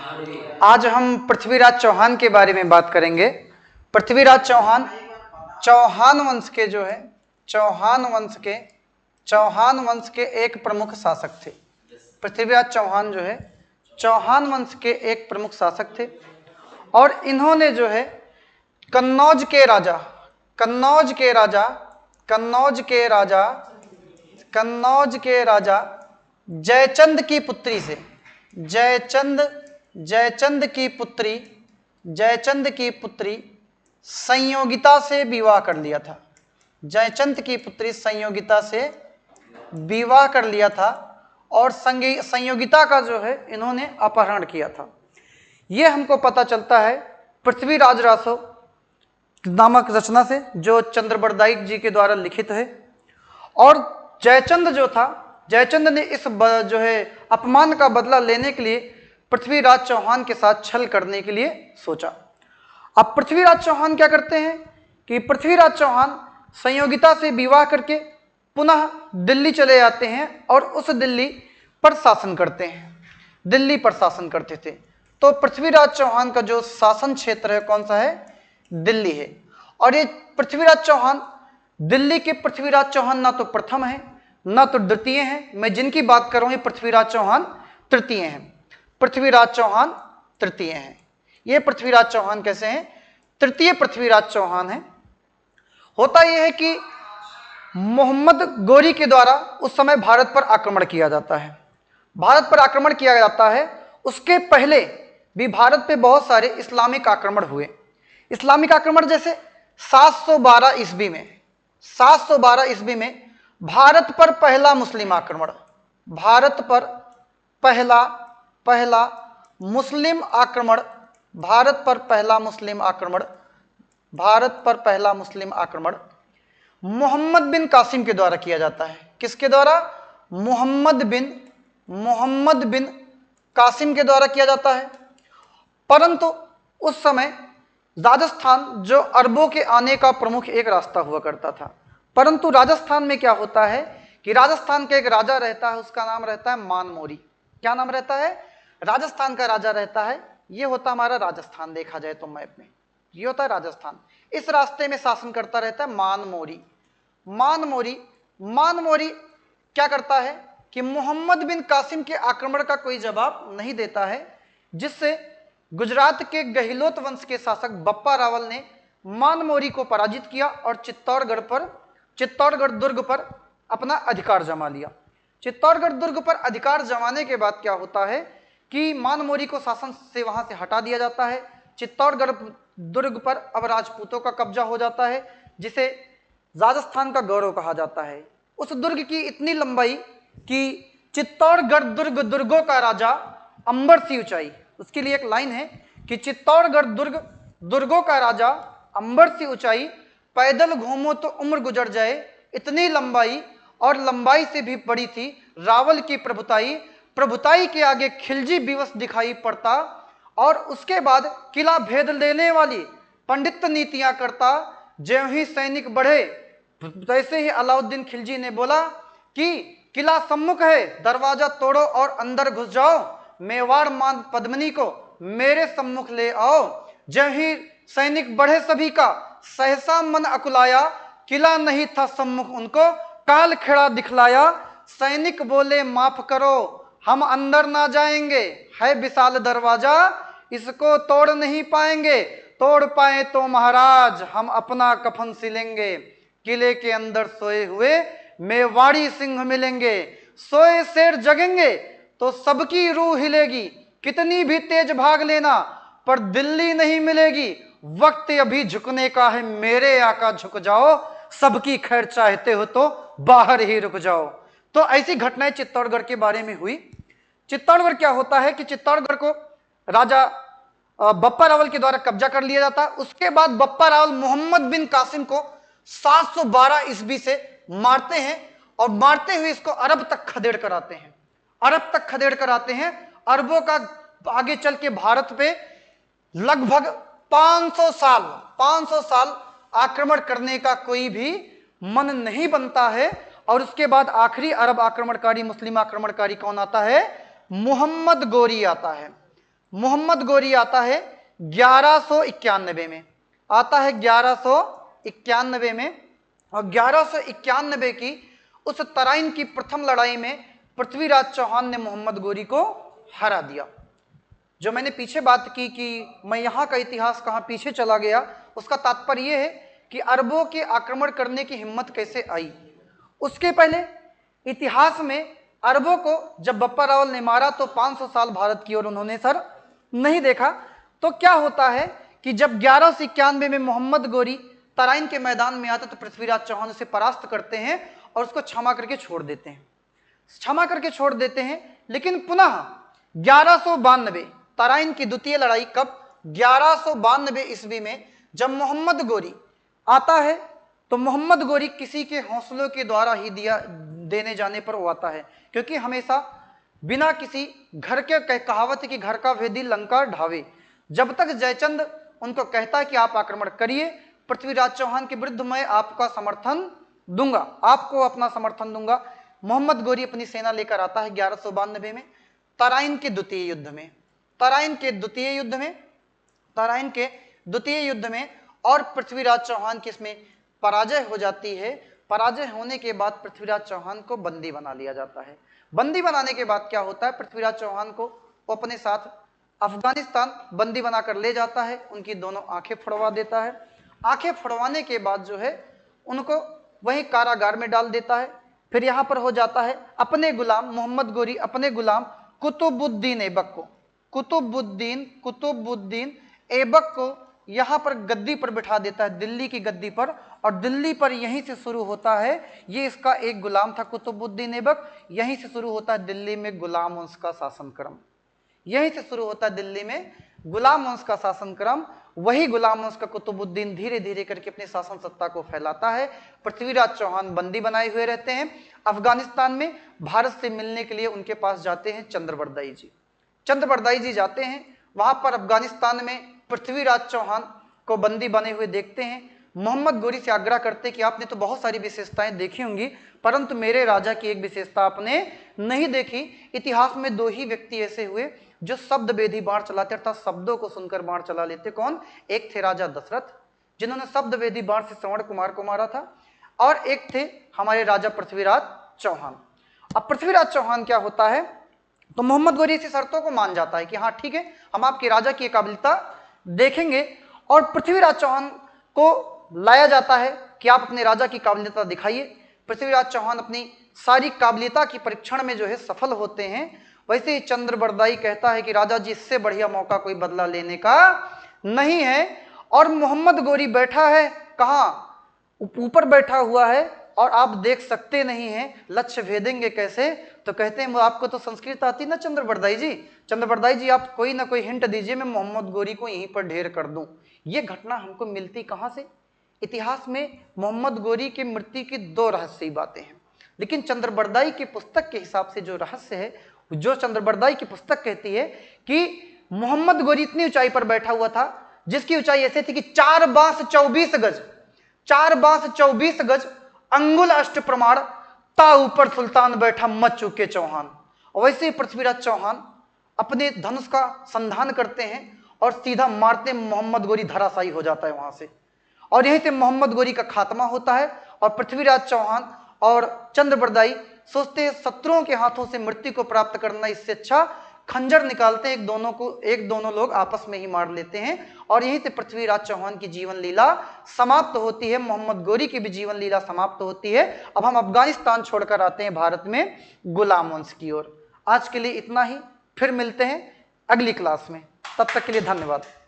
आज हम पृथ्वीराज चौहान के बारे में बात करेंगे। पृथ्वीराज चौहान चौहान वंश के जो है चौहान वंश के एक प्रमुख शासक थे। पृथ्वीराज चौहान जो है चौहान वंश के एक प्रमुख शासक थे और इन्होंने जो है कन्नौज के राजा जयचंद की पुत्री से जयचंद की पुत्री संयोगिता से विवाह कर लिया था। जयचंद की पुत्री संयोगिता से विवाह कर लिया था और संयोगिता का जो है इन्होंने अपहरण किया था। यह हमको पता चलता है पृथ्वीराज रासव नामक रचना से, जो चंद्रबरदाई जी के द्वारा लिखित है। और जयचंद ने इस जो है अपमान का बदला लेने के लिए पृथ्वीराज चौहान के साथ छल करने के लिए सोचा। अब पृथ्वीराज चौहान क्या करते हैं कि पृथ्वीराज चौहान संयोगिता से विवाह करके पुनः दिल्ली चले जाते हैं और उस दिल्ली पर शासन करते थे। तो पृथ्वीराज चौहान का जो शासन क्षेत्र है कौन सा है? दिल्ली है। और ये पृथ्वीराज चौहान, दिल्ली के पृथ्वीराज चौहान ना तो प्रथम है ना तो द्वितीय है। मैं जिनकी बात कर रहा हूं ये पृथ्वीराज चौहान तृतीय हैं। ये पृथ्वीराज चौहान कैसे हैं? तृतीय पृथ्वीराज चौहान है। होता यह है कि मोहम्मद गोरी के द्वारा उस समय भारत पर आक्रमण किया जाता है। उसके पहले भी भारत पे बहुत सारे इस्लामिक आक्रमण हुए। इस्लामिक आक्रमण जैसे 712 ईस्वी में भारत पर पहला मुस्लिम आक्रमण, भारत पर पहला मुस्लिम आक्रमण मोहम्मद बिन कासिम के द्वारा किया जाता है। किसके द्वारा? मोहम्मद बिन कासिम के द्वारा किया जाता है। परंतु उस समय राजस्थान जो अरबों के आने का प्रमुख एक रास्ता हुआ करता था, परंतु राजस्थान में क्या होता है कि राजस्थान का एक राजा रहता है, उसका नाम रहता है मानमोरी। क्या नाम रहता है? राजस्थान का राजा रहता है। ये होता हमारा राजस्थान, देखा जाए तो मैप में ये होता है राजस्थान। इस रास्ते में शासन करता रहता है मानमोरी क्या करता है कि मोहम्मद बिन कासिम के आक्रमण का कोई जवाब नहीं देता है, जिससे गुजरात के गहलोत वंश के शासक बप्पा रावल ने मानमोरी को पराजित किया और चित्तौड़गढ़ दुर्ग पर अपना अधिकार जमा लिया। चित्तौड़गढ़ दुर्ग पर अधिकार जमाने के बाद क्या होता है कि मानमोरी को शासन से वहां से हटा दिया जाता है। चित्तौड़गढ़ दुर्ग पर अब राजपूतों का कब्जा हो जाता है, जिसे राजस्थान का गौरव कहा जाता है। उस दुर्ग की इतनी लंबाई कि चित्तौड़गढ़ दुर्गों का राजा अंबर सी ऊंचाई, उसके लिए एक लाइन है कि चित्तौड़गढ़ दुर्गों का राजा अंबर सी ऊंचाई, पैदल घूमो तो उम्र गुजर जाए, इतनी लंबाई और लंबाई से भी बड़ी थी रावल की प्रभुताई के आगे खिलजी विवश दिखाई पड़ता। और उसके बाद किला भेद लेने वाली पंडित नीतियां करता। ज्यों ही सैनिक बढ़े तैसे ही अलाउद्दीन खिलजी ने बोला कि किला सम्मुख है, दरवाजा तोड़ो और अंदर घुस जाओ, मेवाड़ मान पद्मिनी को मेरे सम्मुख ले आओ। ज्यों ही सैनिक बढ़े सभी का सहसा मन अकुलाया, किला नहीं था सम्मुख उनको, काल खड़ा दिखलाया। सैनिक बोले माफ करो हम अंदर ना जाएंगे, है विशाल दरवाजा इसको तोड़ नहीं पाएंगे, तोड़ पाए तो महाराज हम अपना कफन सिलेंगे। किले के अंदर सोए हुए मेवाड़ी सिंह मिलेंगे, सोए शेर जगेंगे तो सबकी रूह हिलेगी, कितनी भी तेज भाग लेना पर दिल्ली नहीं मिलेगी, वक्त अभी झुकने का है मेरे आका झुक जाओ, सबकी खैर चाहते हो तो बाहर ही रुक जाओ। तो ऐसी घटनाएं चित्तौड़गढ़ के बारे में हुई। चित्तौड़गढ़ क्या होता है कि चित्तौड़गढ़ को राजा बप्पा रावल के द्वारा कब्जा कर लिया जाता। उसके बाद बप्पा रावल मोहम्मद बिन कासिम को 712 ईस्वी से मारते हैं और मारते हुए इसको अरब तक खदेड़ कर आते हैं। अरबों का आगे चल के भारत पे लगभग 500 साल आक्रमण करने का कोई भी मन नहीं बनता है। और उसके बाद आखिरी अरब आक्रमणकारी, मुस्लिम आक्रमणकारी कौन आता है? मोहम्मद गोरी आता है। मोहम्मद गोरी आता है 1191 में, आता है 1191 में। और 1191 की उस तराइन की प्रथम लड़ाई में पृथ्वीराज चौहान ने मोहम्मद गोरी को हरा दिया। जो मैंने पीछे बात की कि मैं यहाँ का इतिहास कहाँ पीछे चला गया, उसका तात्पर्य यह है कि अरबों के आक्रमण करने की हिम्मत कैसे आई। उसके पहले इतिहास में अरबों को जब बप्पा रावल ने मारा तो 500 साल भारत की ओर उन्होंने सर नहीं देखा। तो क्या होता है कि जब 1191 में मोहम्मद गोरी तराइन के मैदान में आते तो पृथ्वीराज चौहान उसे परास्त करते हैं और उसको क्षमा करके छोड़ देते हैं, क्षमा करके छोड़ देते हैं। लेकिन पुनः 1192 तराइन की द्वितीय लड़ाई, कब? 1192 ईस्वी में जब मोहम्मद गोरी आता है तो मोहम्मद गोरी किसी के हौसलों के द्वारा ही देने जाने पर वो आता है, क्योंकि हमेशा बिना किसी घर के कहावत की घर का भेदी लंका ढावे। जब तक जयचंद उनको कहता है कि आप आक्रमण करिए, पृथ्वीराज चौहान के विरुद्ध मैं आपका समर्थन दूंगा, आपको अपना समर्थन दूंगा, मोहम्मद गोरी अपनी सेना लेकर आता है 1192 में तराइन के द्वितीय युद्ध में, तराइन के द्वितीय युद्ध में और पृथ्वीराज चौहान की इसमें पराजय हो जाती है। पराजय होने के बाद पृथ्वीराज चौहान को बंदी बना लिया जाता है। बंदी बनाने के बाद क्या होता है, पृथ्वीराज चौहान को वो अपने साथ अफगानिस्तान बंदी बनाकर ले जाता है, उनकी दोनों आंखें फोड़वा देता है। आंखें फोड़वाने के बाद जो है उनको वहीं कारागार में डाल देता है। फिर यहाँ पर हो जाता है अपने गुलाम मोहम्मद गोरी अपने गुलाम कुतुबुद्दीन ऐबक को यहाँ पर गद्दी पर बिठा देता है, दिल्ली की गद्दी पर। और दिल्ली पर यहीं से शुरू होता है, ये इसका एक गुलाम था कुतुबुद्दीन ऐबक, यहीं से शुरू होता है दिल्ली में गुलाम वंश का शासन क्रम, यहीं से शुरू होता है दिल्ली में गुलाम वंश का शासन क्रम। वही गुलाम वंश का कुतुबुद्दीन धीरे धीरे करके अपनी शासन सत्ता को फैलाता है। पृथ्वीराज चौहान बंदी बनाए हुए रहते हैं अफगानिस्तान में। भारत से मिलने के लिए उनके पास जाते हैं चंद्रबरदाई जी, चंद्रबरदाई जी जाते हैं वहां पर अफगानिस्तान में पृथ्वीराज चौहान को बंदी बने हुए देखते हैं। मोहम्मद गोरी से आग्रह करते कि आपने तो बहुत सारी विशेषताएं देखी होंगी, परंतु मेरे राजा की एक विशेषता आपने नहीं देखी। इतिहास में दो ही व्यक्ति ऐसे हुए जो शब्द वेदी बाण चलाते, अर्थात शब्दों को सुनकर बाण चला लेते। कौन? एक थे राजा दशरथ, जिन्होंने शब्द वेदी बाण से श्रवण कुमार को मारा था, और एक थे हमारे राजा पृथ्वीराज चौहान। अब पृथ्वीराज चौहान क्या होता है, तो मोहम्मद गोरी इसी शर्तों को मान जाता है कि हाँ ठीक है, हम आपके राजा की काबिलियता देखेंगे। और पृथ्वीराज चौहान को लाया जाता है कि आप अपने राजा की काबिलियता दिखाइए। पृथ्वीराज चौहान अपनी सारी काबिलियता की परीक्षण में जो है सफल होते हैं। वैसे ही चंद्रबरदाई कहता है कि राजा जी, इससे बढ़िया मौका कोई बदला लेने का नहीं है। और मोहम्मद गोरी बैठा है कहाँ? ऊपर बैठा हुआ है और आप देख सकते नहीं हैं, लक्ष्य भेदेंगे कैसे? तो कहते हैं आपको तो संस्कृत आती ना चंद्रबरदाई जी, चंद्रबरदाई जी आप कोई ना कोई हिंट दीजिए, मैं मोहम्मद गोरी को यहीं पर ढेर कर दूं। ये घटना हमको मिलती कहाँ से? इतिहास में मोहम्मद गोरी की मृत्यु की दो रहस्यमयी बातें हैं, लेकिन चंद्रबरदाई की पुस्तक के हिसाब से जो रहस्य है, जो चंद्रबरदाई की पुस्तक कहती है कि मोहम्मद गोरी इतनी ऊंचाई पर बैठा हुआ था जिसकी ऊंचाई ऐसे थी कि 4 बांस 24 गज, 4 बांस 24 गज, अंगुल अष्ट प्रमाण, ता ऊपर सुल्तान बैठा मच चुके चौहान। और वैसे ही पृथ्वीराज चौहान अपने धनुष का संधान करते हैं और सीधा मारते मोहम्मद गोरी धराशायी हो जाता है वहां से, और यहीं से मोहम्मद गोरी का खात्मा होता है। और पृथ्वीराज चौहान और चंद्रबरदाई सोचते हैं शत्रुओं के हाथों से मृत्यु को प्राप्त करना इससे अच्छा, खंजर निकालते हैं, दोनों लोग आपस में ही मार लेते हैं। और यहीं से पृथ्वीराज चौहान की जीवन लीला समाप्त होती है, मोहम्मद गोरी की भी जीवन लीला समाप्त होती है। अब हम अफगानिस्तान छोड़कर आते हैं भारत में गुलाम वंश की ओर। आज के लिए इतना ही, फिर मिलते हैं अगली क्लास में, तब तक के लिए धन्यवाद।